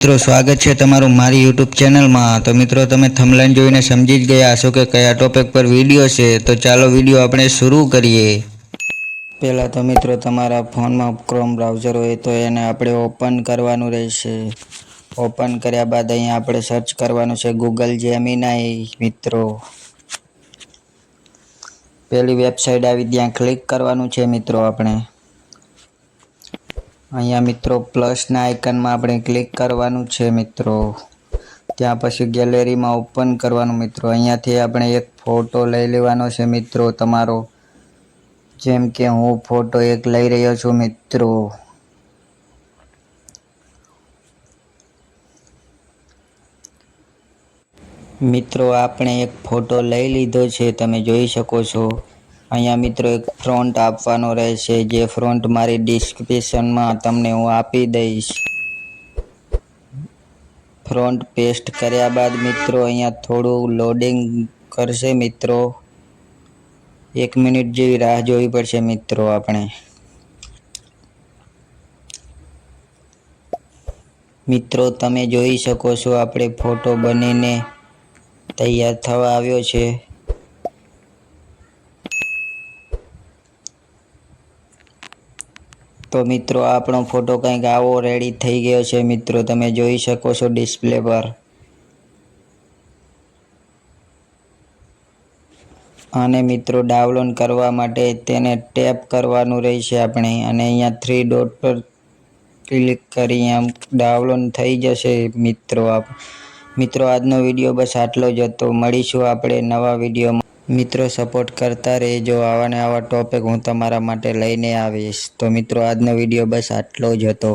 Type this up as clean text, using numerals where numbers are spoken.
મિત્રો સ્વાગત છે તમારું મારી યુટ્યુબ ચેનલમાં। તો મિત્રો તમે થંબનેલ જોઈને સમજી જ ગયા હશો કે કયા ટોપિક પર વિડીયો છે। તો ચાલો વિડીયો આપણે શરૂ કરીએ। પહેલાં તો મિત્રો તમારા ફોનમાં ક્રોમ બ્રાઉઝર હોય તો એને આપણે ઓપન કરવાનું રહેશે। ઓપન કર્યા બાદ અહીંયા આપણે સર્ચ કરવાનું છે ગૂગલ જેમિનાઈ। મિત્રો પહેલી વેબસાઇટ આવી ત્યાં ક્લિક કરવાનું છે। મિત્રો આપણે અહીંયા મિત્રો પ્લસના આઇકનમાં આપણે ક્લિક કરવાનું છે। મિત્રો ત્યાં પછી ગેલેરીમાં ઓપન કરવાનું। મિત્રો અહીંયાથી આપણે એક ફોટો લઈ લેવાનો છે। મિત્રો તમારો જેમ કે હું ફોટો એક લઈ રહ્યો છું। મિત્રો આપણે એક ફોટો લઈ લીધો છે, તમે જોઈ શકો છો। અહીંયા મિત્રો એક ફ્રોન્ટ આપવાનો રહેશે, જે ફ્રોન્ટ મારી ડિસ્ક્રિપ્શનમાં તમને હું આપી દઈશ। ફ્રોન્ટ પેસ્ટ કર્યા બાદ મિત્રો અહીંયા થોડું લોડિંગ કરશે। મિત્રો 1 મિનિટ જેવી રાહ જોવી પડશે। મિત્રો તમે જોઈ શકો છો આપણે ફોટો બનીને તૈયાર થવા આવ્યો છે। તો મિત્રો આપણો ફોટો કંઈક આવો રેડી થઈ ગયો છે। મિત્રો તમે જોઈ શકો છો ડિસ્પ્લે પર। અને મિત્રો ડાઉનલોડ કરવા માટે તેને ટેપ કરવાનું રહેશે આપણે, અને અહીંયા 3 ડોટ પર ક્લિક કરી આમ ડાઉનલોડ થઈ જશે। મિત્રો આજનો વિડીયો બસ આટલો જ હતો। મળીશું આપણે નવા વિડીયોમાં। મિત્રો સપોર્ટ કરતા રહેજો, આવા ને આવા ટોપિક હું તમારા માટે લઈને આવીશ। તો મિત્રો આજનો વિડીયો બસ આટલો જ હતો।